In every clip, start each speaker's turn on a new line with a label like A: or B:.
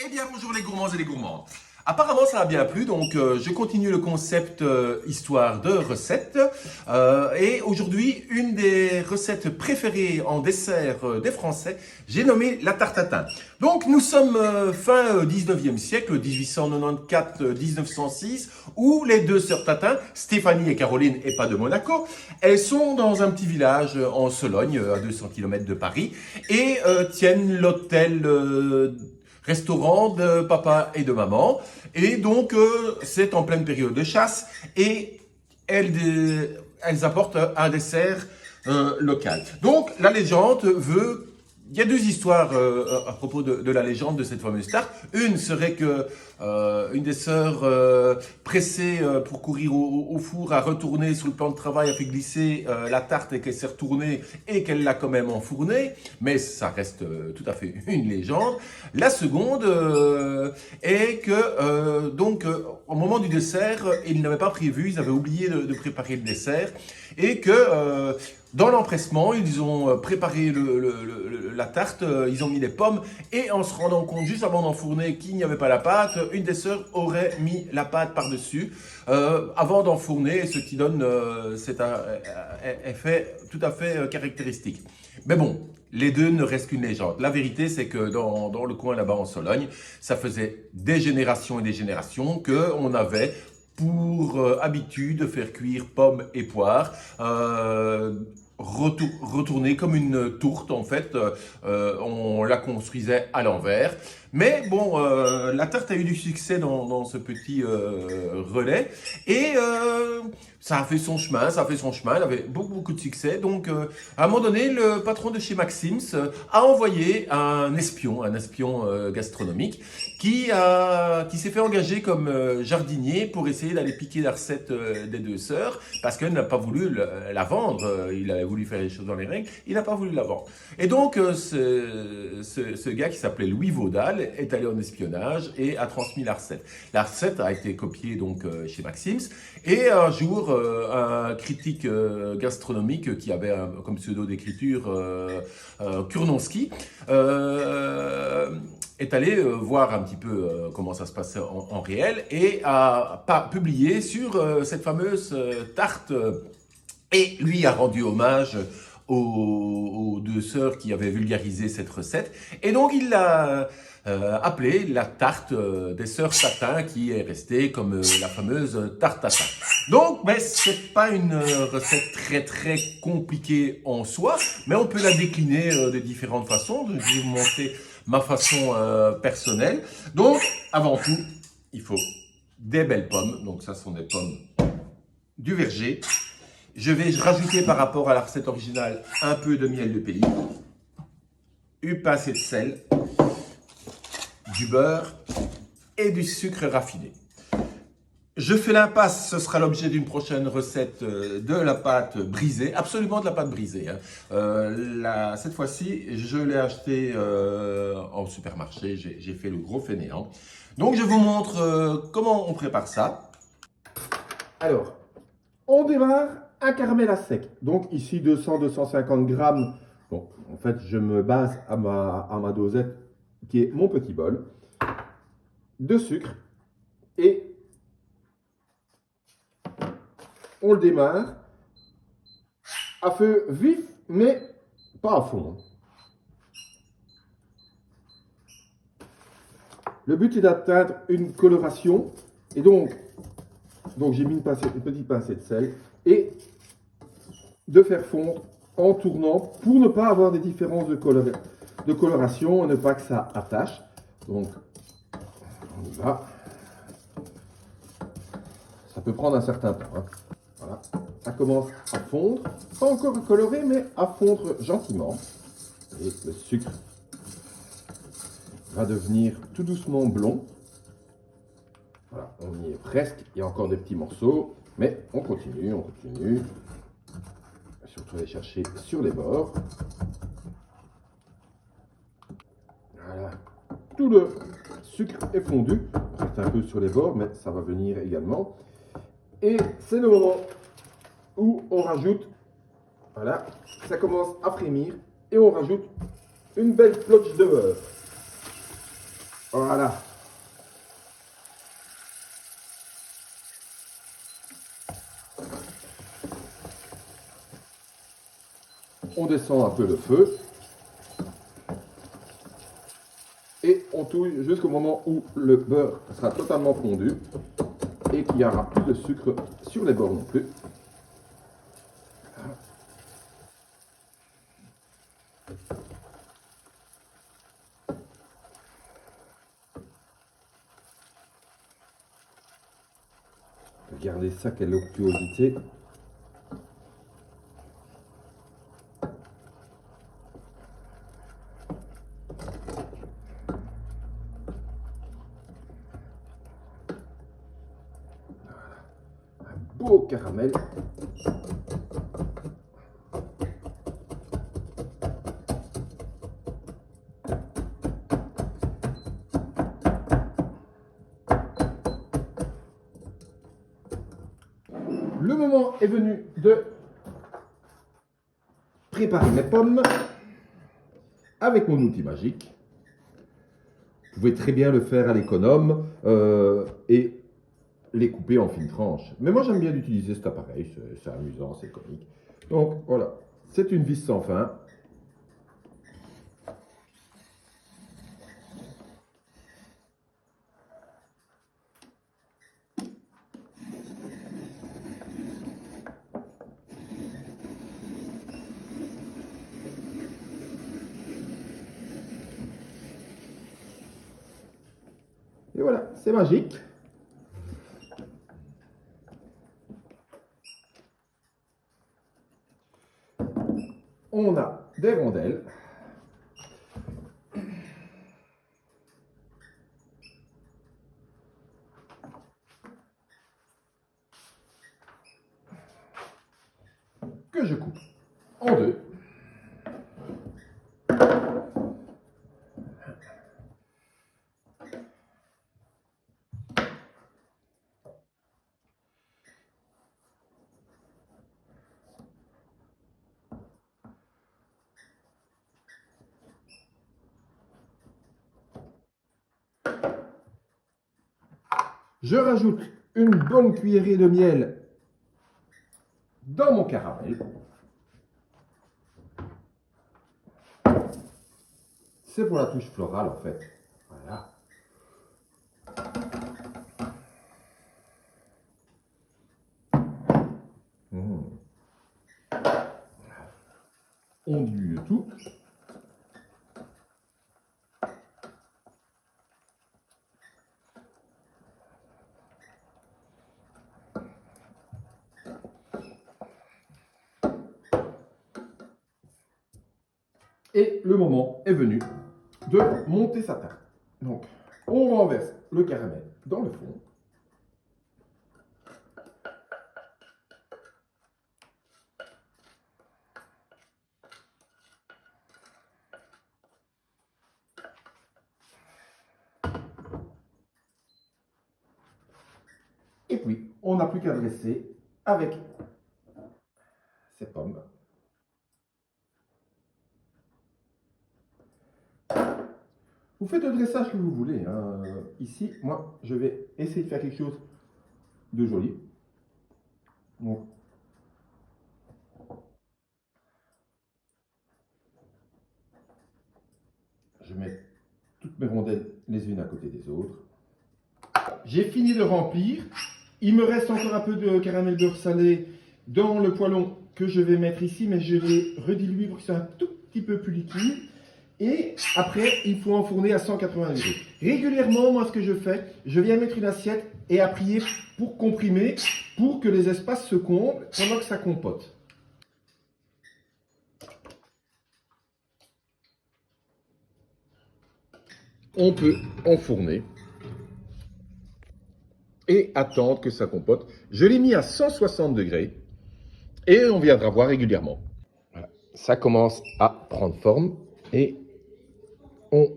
A: Eh bien, bonjour les gourmands et les gourmandes. Apparemment, ça a bien plu, donc je continue le concept histoire de recettes. Et aujourd'hui, une des recettes préférées en dessert des Français, j'ai nommé la tarte tatin. Donc, nous sommes fin 19e siècle, 1894-1906, où les deux sœurs Tatin, Stéphanie et Caroline, et pas de Monaco, elles sont dans un petit village en Sologne, à 200 km de Paris, et tiennent l'hôtel restaurant de papa et de maman. Et donc, c'est en pleine période de chasse et elles apportent un dessert local. Donc, la légende veut. Il y a deux histoires à propos de la légende de cette fameuse tarte. Une serait que une des sœurs pressée pour courir au four a retourné sur le plan de travail, a fait glisser la tarte et qu'elle s'est retournée et qu'elle l'a quand même enfournée. Mais ça reste tout à fait une légende. La seconde est que au moment du dessert, ils n'avaient pas prévu, ils avaient oublié de préparer le dessert et que dans l'empressement, ils ont préparé la tarte, ils ont mis les pommes et en se rendant compte juste avant d'enfourner qu'il n'y avait pas la pâte, une des sœurs aurait mis la pâte par-dessus avant d'enfourner, ce qui donne cet effet tout à fait caractéristique. Mais bon, les deux ne restent qu'une légende. La vérité, c'est que dans le coin là-bas en Sologne, ça faisait des générations et des générations qu'on avait pour habitude de faire cuire pommes et poires, retourner comme une tourte en fait. On la construisait à l'envers. Mais bon, la tarte a eu du succès dans ce petit relais et ça a fait son chemin, ça a fait son chemin, elle avait beaucoup de succès. Donc à un moment donné, le patron de chez Maxim's a envoyé un espion gastronomique qui s'est fait engager comme jardinier pour essayer d'aller piquer la recette des deux sœurs parce qu'elle n'a pas voulu la vendre. Il avait voulu faire les choses dans les règles, il n'a pas voulu la vendre. Et donc ce gars qui s'appelait Louis Vaudal est allé en espionnage et a transmis la recette. La recette a été copiée donc chez Maxim's et un jour un critique gastronomique qui avait comme pseudo d'écriture Kurnonski est allé voir un petit peu comment ça se passait en réel et a publié sur cette fameuse tarte et lui a rendu hommage aux deux sœurs qui avaient vulgarisé cette recette. Et donc il l'a appelée la tarte des sœurs Tatin, qui est restée comme la fameuse tarte tatin. Donc, c'est pas une recette très compliquée en soi, mais on peut la décliner de différentes façons. Je vais vous montrer ma façon personnelle. Donc, avant tout, il faut des belles pommes. Donc ça, ce sont des pommes du verger. Je vais rajouter par rapport à la recette originale un peu de miel de pays, une pincée de sel, du beurre et du sucre raffiné. Je fais l'impasse, ce sera l'objet d'une prochaine recette de la pâte brisée, absolument de la pâte brisée. Cette fois-ci, je l'ai acheté en supermarché, j'ai fait le gros fainéant. Donc je vous montre comment on prépare ça.
B: Alors, on démarre un caramel à sec. Donc ici 200-250 grammes. Bon, en fait, je me base à ma dosette qui est mon petit bol de sucre et on le démarre à feu vif, mais pas à fond. Le but est d'atteindre une coloration et donc j'ai mis une petite pincée de sel et de faire fondre en tournant pour ne pas avoir des différences de coloration et ne pas que ça attache. Donc, on y va. Ça peut prendre un certain temps. Hein. Voilà. Ça commence à fondre, pas encore à colorer, mais à fondre gentiment. Et le sucre va devenir tout doucement blond. Voilà, on y est presque. Il y a encore des petits morceaux, mais on continue, on continue. Surtout aller chercher sur les bords. Voilà. Tout le sucre est fondu. Il reste un peu sur les bords, mais ça va venir également. Et c'est le moment où on rajoute, voilà, ça commence à frémir et on rajoute une belle plotche de beurre. Voilà. On descend un peu le feu. Et on touille jusqu'au moment où le beurre sera totalement fondu et qu'il n'y aura plus de sucre sur les bords non plus. Regardez ça, quelle onctuosité. Beau caramel. Le moment est venu de préparer mes pommes avec mon outil magique. Vous pouvez très bien le faire à l'économe et les couper en fines tranches. Mais moi j'aime bien utiliser cet appareil, c'est amusant, c'est comique. Donc voilà, c'est une vis sans fin. Et voilà, c'est magique. On a des rondelles. Que je coupe en deux. Je rajoute une bonne cuillerée de miel dans mon caramel. C'est pour la touche florale en fait. Voilà. On dilue le tout. Et le moment est venu de monter sa tarte. Donc, on renverse le caramel dans le fond. Et puis, on n'a plus qu'à dresser avec ces pommes. Vous faites le dressage que vous voulez. Hein. Ici, moi, je vais essayer de faire quelque chose de joli. Donc, je mets toutes mes rondelles les unes à côté des autres. J'ai fini de remplir. Il me reste encore un peu de caramel beurre salé dans le poêlon que je vais mettre ici, mais je vais rediluer pour qu'il soit un tout petit peu plus liquide. Et après, il faut enfourner à 180 degrés. Régulièrement, moi, ce que je fais, je viens mettre une assiette et appuyer pour comprimer, pour que les espaces se comblent pendant que ça compote. On peut enfourner et attendre que ça compote. Je l'ai mis à 160 degrés et on viendra voir régulièrement. Voilà. Ça commence à prendre forme et on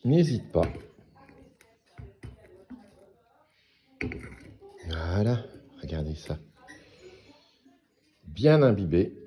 B: n'hésite pas. Voilà, regardez ça. Bien imbibé.